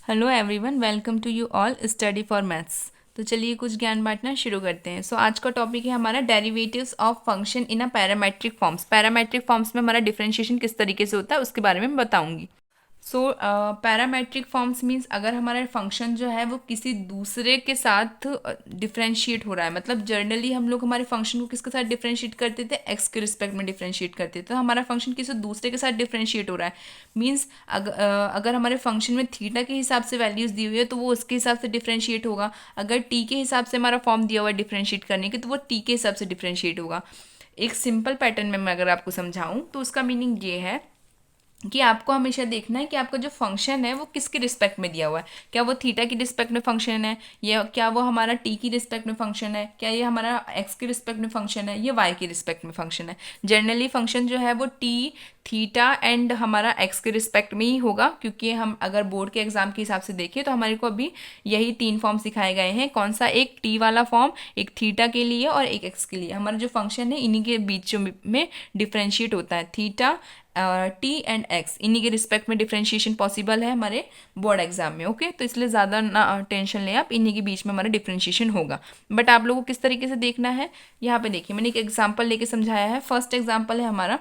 Hello everyone, welcome to you all study for maths. तो चलिए कुछ ज्ञान बांटना शुरू करते हैं। आज का टॉपिक है हमारा derivatives of function in a parametric forms. Parametric forms में हमारा डिफरेंशिएशन किस तरीके से होता है उसके बारे में मैं बताऊंगी। पैरामेट्रिक फॉर्म्स मीन्स अगर हमारा फंक्शन जो है वो किसी दूसरे के साथ डिफरेंशिएट हो रहा है, मतलब जनरली हम लोग हमारे फंक्शन को किसके साथ डिफरेंशिएट करते थे, एक्स के रिस्पेक्ट में डिफरेंशिएट करते थे। तो हमारा फंक्शन किसी दूसरे के साथ डिफरेंशिएट हो रहा है मीन्स अगर हमारे फंक्शन में थीटा के हिसाब से वैल्यूज दी हुई है तो वो उसके हिसाब से डिफरेंशिएट होगा। अगर टी के हिसाब से हमारा फॉर्म दिया हुआ है डिफरेंशिएट करने के तो वो टी के हिसाब से डिफरेंशिएट होगा। एक सिंपल पैटर्न में मैं अगर आपको समझाऊं तो उसका मीनिंग ये है कि आपको हमेशा देखना है कि आपका जो फंक्शन है वो किसके रिस्पेक्ट में दिया हुआ है। क्या वो थीटा की रिस्पेक्ट में फंक्शन है, या क्या वो हमारा टी की रिस्पेक्ट में फंक्शन है, क्या ये हमारा एक्स के रिस्पेक्ट में फंक्शन है, या वाई की रिस्पेक्ट में फंक्शन है। जनरली फंक्शन जो है वो टी, थीटा एंड हमारा एक्स के रिस्पेक्ट में ही होगा, क्योंकि हम अगर बोर्ड के एग्जाम के हिसाब से देखें तो हमारे को अभी यही तीन फॉर्म सिखाए गए हैं। कौन सा? एक टी वाला फॉर्म, एक थीटा के लिए और एक एक्स के लिए। हमारा जो फंक्शन है इन्हीं के बीच में डिफ्रेंशिएट होता है। थीटा, टी एंड एक्स, इन्हीं के रिस्पेक्ट में डिफरेंशिएशन पॉसिबल है हमारे बोर्ड एग्जाम में। ओके, तो इसलिए ज़्यादा ना टेंशन लें आप, इन्हीं के बीच में हमारा डिफरेंशिएशन होगा। बट आप लोगों को किस तरीके से देखना है, यहाँ पे देखिए मैंने एक एग्जाम्पल लेके समझाया है। फर्स्ट एग्जाम्पल है हमारा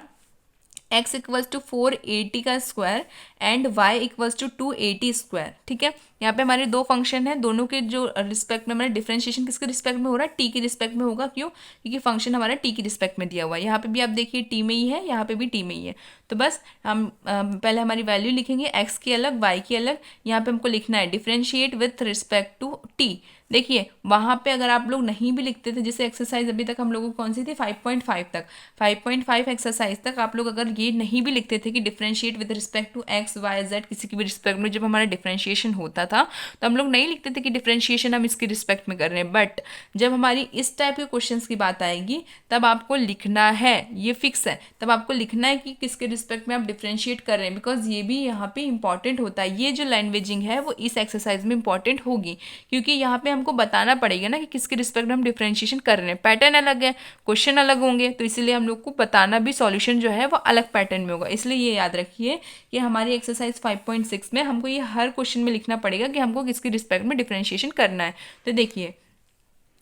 x इक्वल्स टू 480 का square and y equals to 280 square. ठीक है, यहाँ पे हमारे दो फंक्शन है, दोनों के जो रिस्पेक्ट में हमारा डिफरेंशिएशन किसके रिस्पेक्ट में हो रहा है, टी के रिस्पेक्ट में होगा। क्यों? क्योंकि फंक्शन हमारा टी की रिस्पेक्ट में दिया हुआ है। यहाँ पे भी आप देखिए टी में ही है, यहाँ पे भी टी में ही है। तो बस हम पहले हमारी वैल्यू लिखेंगे, एक्स की अलग वाई की अलग। यहाँ पे हमको लिखना है differentiate with respect to T. देखिए वहाँ पे अगर आप लोग नहीं भी लिखते थे, जैसे एक्सरसाइज अभी तक हम लोगों को कौन सी थी 5.5 तक, 5.5 एक्सरसाइज तक आप लोग अगर ये नहीं भी लिखते थे कि differentiate with respect to X Y Z, किसी की भी रिस्पेक्ट में जब हमारा डिफरेंशिएशन होता था तो हम लोग नहीं लिखते थे कि डिफरेंशिएशन हम इसकी रिस्पेक्ट में कर रहे हैं। बट जब हमारी इस टाइप के क्वेश्चंस की बात आएगी तब आपको लिखना है, ये फिक्स है, तब आपको लिखना है कि किसके रिस्पेक्ट में आप डिफरेंशिएट कर रहे हैं, बिकॉज ये भी यहाँ पे इंपॉर्टेंट होता है। ये जो लैंग्वेजिंग है वो इस एक्सरसाइज में इंपॉर्टेंट होगी, क्योंकि यहाँ पे हमको बताना पड़ेगा ना कि किसके रिस्पेक्ट में हम डिफरेंशिएशन कर रहे हैं। पैटर्न अलग है, क्वेश्चन अलग होंगे, तो इसीलिए हम लोग को बताना भी, सॉल्यूशन जो है वो अलग पैटर्न में होगा। इसलिए ये याद रखिए कि हमारी एक्सरसाइज 5.6 में हमको ये हर क्वेश्चन में लिखना पड़ेगा कि हमको किसके रिस्पेक्ट में डिफरेंशिएशन करना है। तो देखिए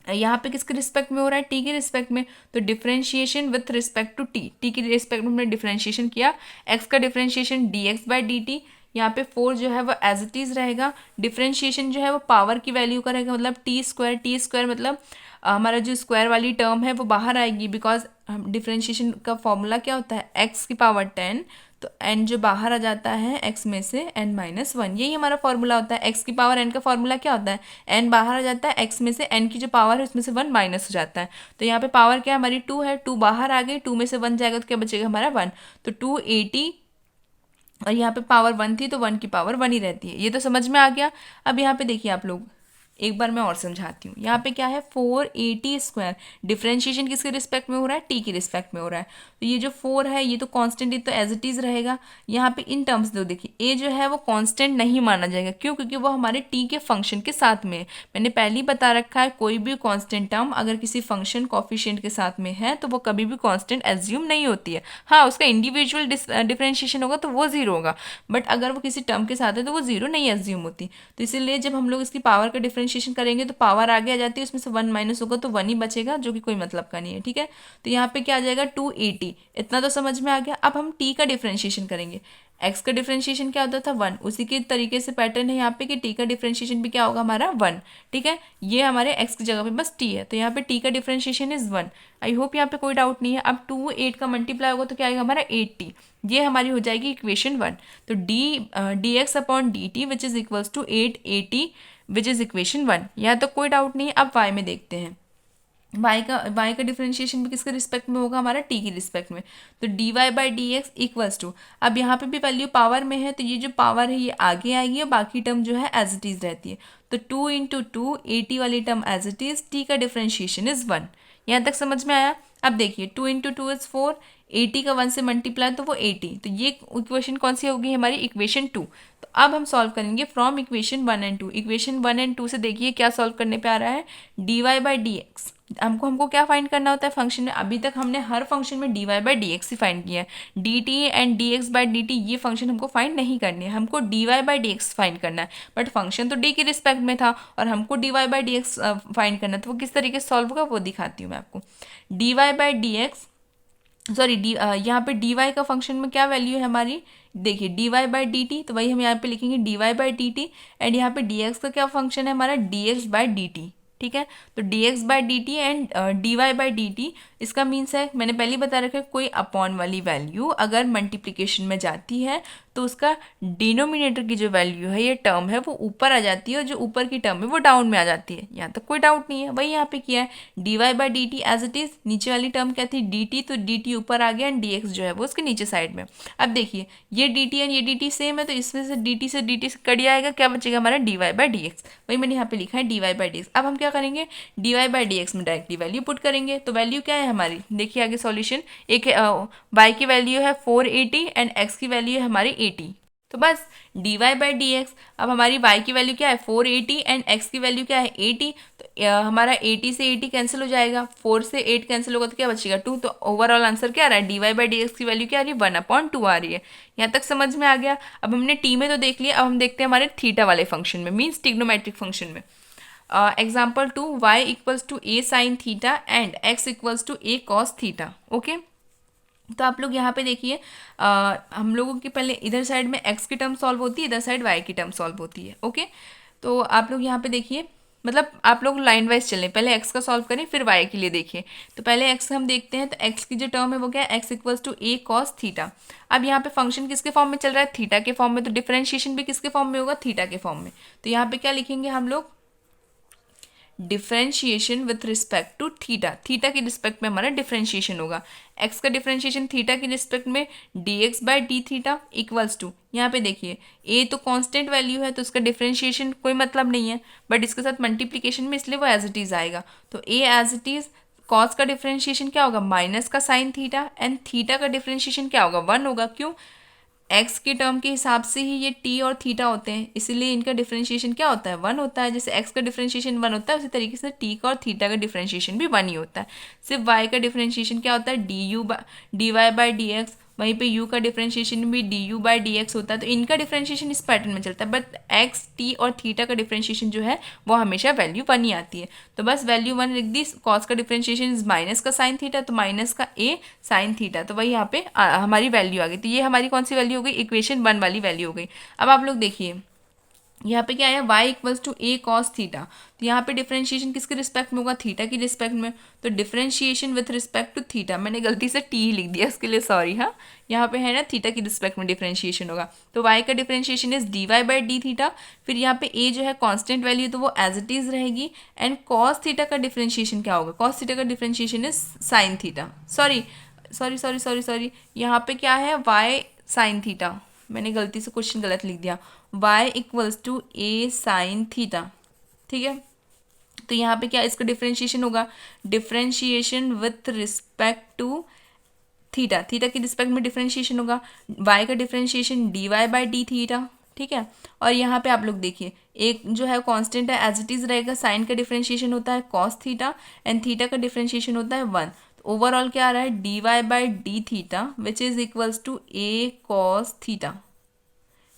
यहाँ पे किसके रिस्पेक्ट में हो रहा है, टी के रिस्पेक्ट में। तो differentiation with respect to T, T के रिस्पेक्ट में हमने डिफरेंशिएशन किया। एक्स का differentiation D X by D T. यहाँ पे 4 जो है वो एज इट इज रहेगा। डिफरेंशिएशन जो है वो पावर की वैल्यू का रहेगा, मतलब टी स्क्वायर मतलब हमारा जो स्क्वायर वाली टर्म है वो बाहर आएगी, बिकॉज डिफरेंशिएशन का फॉर्मूला क्या होता है, एक्स की पावर 10, तो एन जो बाहर आ जाता है एक्स में से n-1, यही हमारा फॉर्मूला होता है। एक्स की पावर एन का फॉर्मूला क्या होता है, एन बाहर आ जाता है, एक्स में से एन की जो पावर है उसमें से 1 माइनस हो जाता है। तो यहाँ पे पावर क्या हमारी 2 है, 2 बाहर आ गई, 2 में से 1 जाएगा तो क्या बचेगा हमारा 1। तो 280, और यहाँ पे पावर 1 थी तो 1 की पावर 1 ही रहती है। ये तो समझ में आ गया। अब यहाँ पे देखिए आप लोग, एक बार मैं और समझाती हूँ। यहाँ पे क्या है 480 स्क्वायर, डिफरेंशिएशन किसके रिस्पेक्ट में हो रहा है, टी के रिस्पेक्ट में हो रहा है। तो ये जो 4 है ये तो कांस्टेंट, ये तो एज इट इज रहेगा। यहाँ पे इन टर्म्स दो, देखिए ए जो है वो कांस्टेंट नहीं माना जाएगा। क्यों? क्योंकि वो हमारे टी के फंक्शन के साथ में है। मैंने पहले ही बता रखा है कोई भी कांस्टेंट टर्म अगर किसी फंक्शन कॉफिशिएंट के साथ में है तो वो कभी भी कांस्टेंट एज्यूम नहीं होती है। हाँ, उसका इंडिविजुअल डिफरेंशिएशन होगा तो वो जीरो होगा, बट अगर वो किसी टर्म के साथ है तो वो जीरो नहीं एज्यूम होती। तो इसीलिए जब हम लोग इसकी पावर का डिफरेंशिएशन करेंगे तो पावर आगे आ जाती है, उसमें से 1 माइनस होगा तो 1 ही बचेगा, जो कि कोई मतलब का नहीं है। ठीक है, तो यहाँ पे क्या आ जाएगा 280। इतना तो समझ में आ गया। अब हम टी का डिफरेंशिएशन करेंगे। एक्स का डिफरेंशिएशन क्या होता था 1, उसी के तरीके से पैटर्न है यहाँ पे कि टी का डिफरेंशिएशन भी क्या होगा हमारा 1। ठीक है, ये हमारे एक्स की जगह पे बस टी है, तो यहाँ पे टी का डिफरेंशिएशन इज 1। आई होप यहाँ पे कोई डाउट नहीं है। अब 2 8 का मल्टीप्लाई होगा तो क्या आएगा हमारा 80, ये हमारी हो जाएगी इक्वेशन 1। तो D X upon D T which is equals to 880 which is equation 1। यहाँ तो कोई डाउट नहीं है। अब वाई में देखते हैं। वाई का डिफरेंशिएशन भी किसके रिस्पेक्ट में होगा, हमारा टी की रिस्पेक्ट में। तो D Y by D X equals to, अब यहाँ पे भी वैल्यू पावर में है तो ये जो पावर है ये आगे आएगी और बाकी टर्म जो है एज इट इज रहती है। तो 2 इंटू 2, 80 वाली term as it is, T का डिफरेंशिएशन इज 1। यहाँ तक समझ में आया। अब देखिए 2 इंटू 2 इज 4, 80 का 1 से मल्टीप्लाई तो वो 80, तो ये इक्वेशन कौन सी होगी हमारी, इक्वेशन 2। तो अब हम सॉल्व करेंगे from equation 1 and 2। Equation 1 and 2 से देखिए क्या सॉल्व करने पे आ रहा है, dy/dx। हमको क्या फाइंड करना होता है फंक्शन में, अभी तक हमने हर फंक्शन में dy/dx ही फाइंड किया है, dt एंड dx/dt ये फंक्शन हमको फाइंड नहीं करनी है, हमको dy/dx फाइंड करना है। बट फंक्शन तो d के रिस्पेक्ट में था और हमको dy/dx फाइंड करना है, तो वो किस तरीके से सॉल्व होगा वो दिखाती हूँ मैं आपको। dy/dx, सॉरी यहाँ पे dy का फंक्शन में क्या वैल्यू है हमारी, देखिए dy/dt, तो वही हम यहाँ पे लिखेंगे dy/dt। एंड यहाँ पे dx का क्या फंक्शन है हमारा, dx/dt। ठीक है, तो dx/dt एंड dy/dt, इसका मीन्स है मैंने पहले ही बता रखा है, कोई अपॉन वाली वैल्यू अगर मल्टीप्लिकेशन में जाती है तो उसका डिनोमिनेटर की जो वैल्यू है, ये टर्म है, वो ऊपर आ जाती है और जो ऊपर की टर्म है वो डाउन में आ जाती है। यहाँ तक कोई डाउट नहीं है, वही यहाँ पे किया है, dy/dt एज इट इज, नीचे वाली टर्म क्या थी dt, तो dt ऊपर आ गया एंड dx जो है वो उसके नीचे साइड में। अब देखिए ये dt एंड ये dt सेम है, तो इसमें से dt से कट जाएगा, क्या बचेगा हमारा dy/dx, वही मैंने यहाँ पे लिखा है dy/dx। अब हम क्या करेंगे, dy/dx में डायरेक्टली वैल्यू पुट करेंगे, तो वैल्यू क्या है हमारी, देखिए आगे सॉल्यूशन, एक y की वैल्यू है 480 एंड x की वैल्यू है हमारी 80, तो बस dy/dx। अब हमारी y की वैल्यू क्या है 480 एंड x की वैल्यू क्या है 80, तो हमारा 80 से 80 कैंसिल हो जाएगा, 4 से 8 कैंसिल होगा तो क्या बचेगा 2, तो ओवरऑल आंसर क्या आ रहा है, dy/dx की वैल्यू क्या आ रही है 1/2 आ रही है। यहाँ तक समझ में आ गया। अब हमने t में तो देख लिया, अब हम देखते हैं हमारे थीटा वाले फंक्शन में, मीन्स ट्रिग्नोमेट्रिक फंक्शन में। Example 2, y equals to a sine theta and x equals to a cos theta. Okay, तो आप लोग यहाँ पे देखिए, हम लोगों की पहले इधर साइड में x की टर्म सॉल्व होती है, इधर साइड y की टर्म सॉल्व होती है। ओके, तो आप लोग यहाँ पे देखिए, मतलब आप लोग लाइन वाइज चलें, पहले x का सॉल्व करें फिर y के लिए देखिए। तो पहले x हम देखते हैं, तो x की जो टर्म है वो क्या है, x equals to a cos theta. अब यहाँ पे फंक्शन किसके फॉर्म में चल रहा है, थीटा के फॉर्म में, तो डिफरेंशिएशन भी किसके फॉर्म में होगा, थीटा के फॉर्म में। तो यहाँ पे क्या लिखेंगे हम लोग, differentiation with respect to theta, theta की रिस्पेक्ट में हमारा डिफ्रेंशिएशन होगा, एक्स का डिफ्रेंशिएशन थीटा की रिस्पेक्ट में dx/d थीटा इक्वल्स टू, यहाँ पे देखिए a तो कांस्टेंट वैल्यू है तो उसका डिफ्रेंशिएशन कोई मतलब नहीं है, बट इसके साथ मल्टीप्लिकेशन में इसलिए वो एज इट इज आएगा, तो a as it is, cos का डिफ्रेंशिएशन क्या होगा माइनस का साइन थीटा, एंड थीटा का डिफ्रेंशिएशन क्या होगा 1 होगा, क्यों, एक्स की टर्म के हिसाब से ही ये टी और थीटा होते हैं, इसीलिए इनका डिफरेंशिएशन क्या होता है 1 होता है। जैसे एक्स का डिफरेंशिएशन 1 होता है उसी तरीके से टी का और थीटा का डिफरेंशिएशन भी 1 ही होता है। सिर्फ वाई का डिफरेंशिएशन क्या होता है dy/dx, वहीं पे u का डिफरेंशिएशन भी du/dx होता है। तो इनका डिफरेंशिएशन इस पैटर्न में चलता है, बट x, t और थीटा का डिफरेंशिएशन जो है वो हमेशा वैल्यू 1 ही आती है। तो बस वैल्यू 1 लिख दी, कॉस का डिफरेंशिएशन इज माइनस का साइन थीटा, तो माइनस का a साइन थीटा, तो वही यहाँ पे हमारी वैल्यू आ गई। तो ये हमारी कौन सी वैल्यू हो गई, इक्वेशन 1 वाली वैल्यू हो गई। अब आप लोग देखिए यहाँ पे क्या आया, y equals to a cos theta, तो यहाँ पे डिफरेंशिएशन किसके रिस्पेक्ट में होगा, थीटा की रिस्पेक्ट में, तो differentiation with respect to theta, मैंने गलती से t ही लिख दिया, इसके लिए सॉरी। हाँ, यहाँ पे है ना थीटा की रिस्पेक्ट में डिफरेंशिएशन होगा, तो y का डिफरेंशिएशन इज dy/d थीटा, फिर यहाँ पे a जो है कांस्टेंट वैल्यू तो वो एज इट इज रहेगी, एंड कॉस थीटा का डिफरेंशिएशन क्या होगा, कॉस थीटा का differentiation is sine theta, sorry sorry sorry sorry sorry यहाँ पे क्या है y साइन थीटा, मैंने गलती से क्वेश्चन गलत लिख दिया, y equals to a sine theta. ठीक है, तो यहाँ पे क्या इसका डिफरेंशिएशन होगा, differentiation with respect to theta, theta की रिस्पेक्ट में डिफरेंशिएशन होगा, y का डिफरेंशिएशन dy/d थीटा। ठीक है, और यहाँ पे आप लोग देखिए एक जो है कांस्टेंट है एज इट इज रहेगा, साइन का डिफरेंशिएशन होता है कॉस थीटा एंड थीटा का डिफरेंशिएशन होता है 1, ओवरऑल क्या आ रहा है dy/d theta which is equals to a cos theta.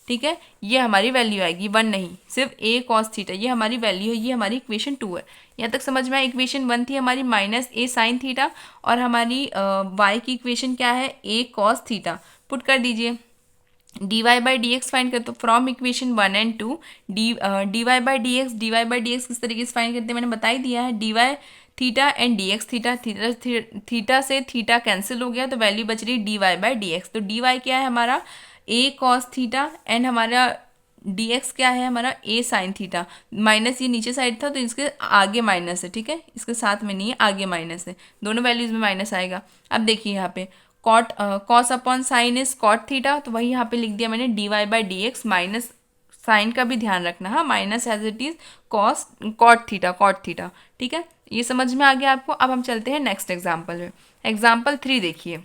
ठीक है, ये हमारी वैल्यू आएगी 1 नहीं, सिर्फ a कॉस थीटा, ये हमारी वैल्यू है, ये हमारी इक्वेशन 2 है। यहाँ तक समझ में आया, इक्वेशन 1 थी हमारी माइनस a साइन थीटा, और हमारी y की इक्वेशन क्या है a कॉस थीटा, पुट कर दीजिए, dy/dx फाइंड करते, तो फ्रॉम इक्वेशन 1 एंड 2 dy/dx किस तरीके से फाइंड करते हैं मैंने बता ही दिया है, dy theta and dx theta, theta से थीटा कैंसिल हो गया तो वैल्यू बच रही dy/dx, तो dy क्या है हमारा a कॉस थीटा एंड हमारा dx क्या है हमारा a साइन थीटा, माइनस ये नीचे साइड था तो इसके आगे माइनस है, ठीक है, इसके साथ में नहीं है, आगे माइनस है, दोनों वैल्यूज में माइनस आएगा। अब देखिए यहाँ पे cot cos upon sine is cot theta, तो वही यहाँ पे लिख दिया मैंने dy/dx, माइनस साइन का भी ध्यान रखना, हाँ minus as it is cos cot theta. ठीक है, ये समझ में आ गया आपको। अब हम चलते हैं नेक्स्ट एग्जाम्पल में, एग्जाम्पल 3 देखिए,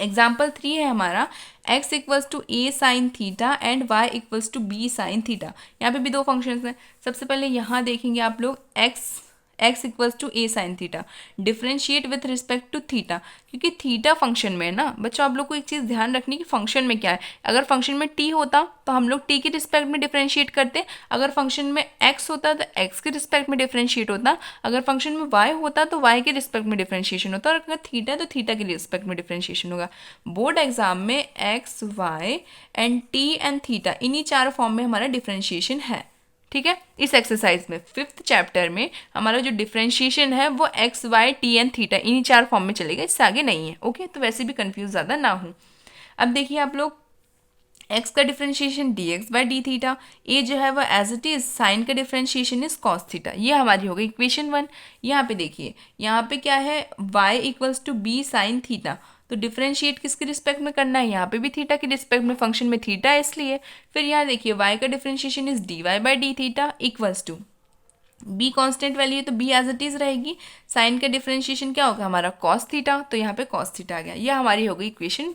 एग्जाम्पल 3 है हमारा x equals to A sine theta and y equals to B sine theta. यहाँ पे भी दो फंक्शंस हैं। सबसे पहले यहाँ देखेंगे आप लोग x equals to A sine theta, differentiate with respect to theta, क्योंकि थीटा फंक्शन में है ना बच्चों। आप लोग को एक चीज़ ध्यान रखनी कि फंक्शन में क्या है। अगर फंक्शन में t होता तो हम लोग t के रिस्पेक्ट में डिफ्रेंशिएट करते, अगर फंक्शन में x होता तो x के रिस्पेक्ट में डिफ्रेंशिएट होता, अगर फंक्शन में y होता तो y के रिस्पेक्ट में डिफ्रेंशिएशन होता, और अगर थीटा है तो थीटा के रिस्पेक्ट में डिफ्रेंशिएशन होगा। बोर्ड एग्जाम में x y and t and theta इन्हीं चार फॉर्म में हमारा डिफ्रेंशिएशन है। ठीक है, इस एक्सरसाइज में 5th चैप्टर में हमारा जो डिफरेंशिएशन है वो X Y T and theta इन्हीं चार फॉर्म में चलेगा, इससे आगे नहीं है। ओके, तो वैसे भी कंफ्यूज ज़्यादा ना हो। अब देखिए आप लोग, x का differentiation D X by D theta, A जो है वो एज इट इज, साइन का डिफरेंशिएशन इज कॉस थीटा, ये हमारी हो गई इक्वेशन 1। यहाँ पे देखिए, यहाँ पे क्या है, y equals to B sine theta, तो डिफरेंशिएट किसके रिस्पेक्ट में करना है, यहाँ पे भी थीटा के रिस्पेक्ट में, फंक्शन में थीटा है इसलिए। फिर यहाँ देखिए y का differentiation is D Y by D theta equals to b constant value है तो b एज इट इज रहेगी, साइन का डिफरेंशिएशन क्या होगा हमारा कॉस थीटा, तो यहाँ पे कॉस थीटा आ गया। यह हमारी हो गई इक्वेशन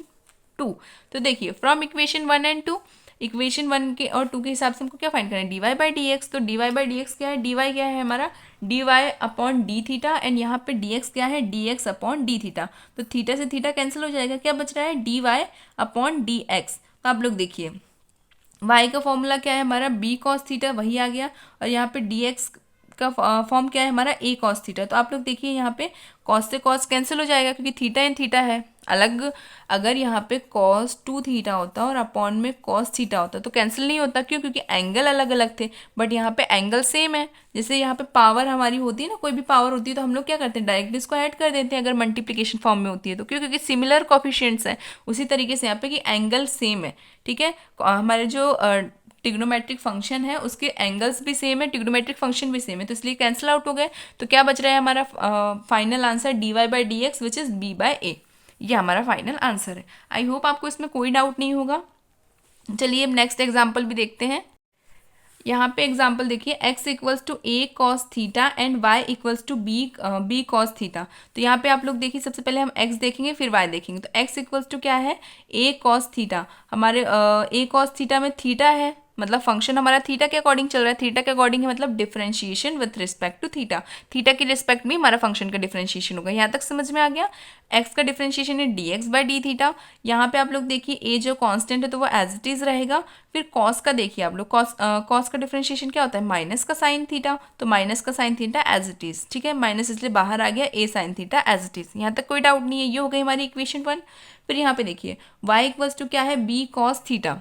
2। तो देखिए फ्रॉम इक्वेशन 1 एंड 2, इक्वेशन 1 के और 2 के हिसाब से हमको क्या फाइंड करना है, D Y by D X. तो D Y by D X क्या है, डी वाई क्या है हमारा D Y upon D theta, and यहाँ पे डी एक्स क्या है, D X upon D theta. तो थीटा से थीटा कैंसिल हो जाएगा, क्या बच रहा है, D Y upon D X. तो आप लोग देखिए y का फॉर्मूला क्या है हमारा, b कॉस थीटा, वही आ गया, और यहाँ पे dx का फॉर्म क्या है हमारा, a कॉस थीटा। तो आप लोग देखिए यहाँ पे कॉस से कॉस कैंसिल हो जाएगा, क्योंकि थीटा एंड थीटा है अलग। अगर यहाँ पे कॉस 2 थीटा होता और अपॉन में कॉस थीटा होता तो कैंसिल नहीं होता, क्यों, क्योंकि एंगल अलग अलग थे, बट यहाँ पे एंगल सेम है। जैसे यहाँ पे पावर हमारी होती है ना, कोई भी पावर होती है तो हम लोग क्या करते हैं, डायरेक्टली इसको ऐड कर देते हैं अगर मल्टीप्लिकेशन फॉर्म में होती है तो, क्यों, क्योंकि सिमिलर कोफिशिएंट्स हैं। उसी तरीके से यहाँ पे कि एंगल सेम है। ठीक है, हमारे जो ट्रिग्नोमेट्रिक फंक्शन है उसके एंगल्स भी सेम है, ट्रिग्नोमेट्रिक फंक्शन भी सेम है, तो इसलिए कैंसिल आउट हो गए। तो क्या बच रहा है हमारा final answer, D Y by D X which is B by A. ये हमारा फाइनल आंसर है। आई होप आपको इसमें कोई डाउट नहीं होगा। चलिए अब नेक्स्ट एग्जाम्पल भी देखते हैं। यहाँ पे एग्जाम्पल देखिए, x equals to A cos theta and y equals to B cos theta. तो यहाँ पे आप लोग देखिए, सबसे पहले हम x देखेंगे फिर y देखेंगे। तो x इक्वल्स टू क्या है, a कॉस थीटा, हमारे a कॉस थीटा में थीटा है, मतलब फंक्शन हमारा थीटा के अकॉर्डिंग चल रहा है, थीटा के अकॉर्डिंग है मतलब differentiation with respect to theta, theta के रिस्पेक्ट में हमारा फंक्शन का डिफरेंशिएशन होगा। यहाँ तक समझ में आ गया। एक्स का डिफरेंशिएशन है D X by D theta. यहाँ पे आप लोग देखिए ए जो कांस्टेंट है तो वो एज इट इज रहेगा। फिर कॉस का देखिए आप लोग, कॉस का डिफरेंशिएशन क्या होता है, माइनस का साइन थीटा, तो माइनस का sine theta as it is. ठीक है, माइनस इसलिए बाहर आ गया, A sine theta as it is. यहाँ तक कोई डाउट नहीं है, ये हो गई हमारी इक्वेशन 1। फिर यहाँ पे देखिए वाई इक्वल्स टू क्या है, बी कॉस थीटा,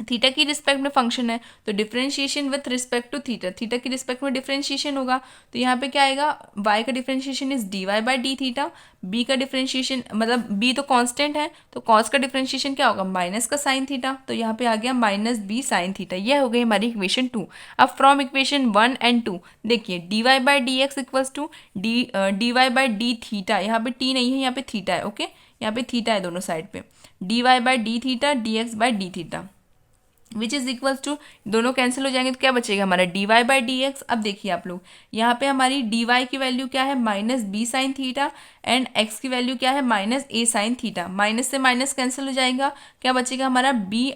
थीटा की रिस्पेक्ट में फंक्शन है तो differentiation with respect to theta, theta की रिस्पेक्ट में डिफरेंशिएशन होगा। तो यहाँ पे क्या आएगा, y का differentiation is D Y by D theta, b का डिफरेंशिएशन मतलब b तो कांस्टेंट है तो cos का डिफरेंशिएशन क्या होगा, माइनस का साइन थीटा, तो यहाँ पे आ गया माइनस बी साइन थीटा। यह हो गई हमारी इक्वेशन 2। अब फ्रॉम इक्वेशन 1 एंड 2 देखिए, D Y by D X equals to D Y by D theta, यहाँ पे t नहीं है, यहाँ पे थीटा है। ओके, यहाँ पे थीटा है दोनों साइड पे, D Y by D theta D X by D theta which is equals to, दोनों कैंसिल हो जाएंगे तो क्या बचेगा हमारा D Y by D X. अब देखिए आप लोग, यहाँ पे हमारी डी वाई की वैल्यू क्या है, minus B sine theta, and X की वैल्यू क्या है, minus A sine theta. Minus से माइनस कैंसिल हो जाएगा, क्या बचेगा हमारा B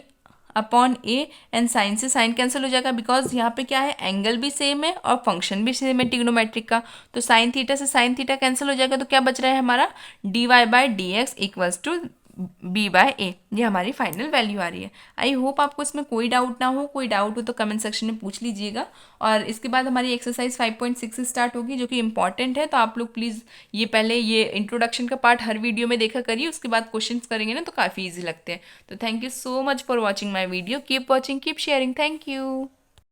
upon A, and sine से साइन कैंसिल हो जाएगा, बिकॉज यहाँ पे क्या है, एंगल भी सेम है और फंक्शन भी सेम है ट्रिग्नोमेट्रिक का। तो साइन थीटा से साइन थीटा कैंसिल हो जाएगा, तो क्या बच रहा है हमारा D Y by D X equals to B by A. ये हमारी फाइनल वैल्यू आ रही है। आई होप आपको इसमें कोई डाउट ना हो, कोई डाउट हो तो कमेंट सेक्शन में पूछ लीजिएगा। और इसके बाद हमारी एक्सरसाइज 5.6 स्टार्ट होगी जो कि इंपॉर्टेंट है, तो आप लोग प्लीज़ ये पहले ये इंट्रोडक्शन का पार्ट हर वीडियो में देखा करिए, उसके बाद क्वेश्चन करेंगे ना तो काफ़ी ईजी लगते हैं। तो thank you so much for watching my video, keep watching, keep sharing, thank you.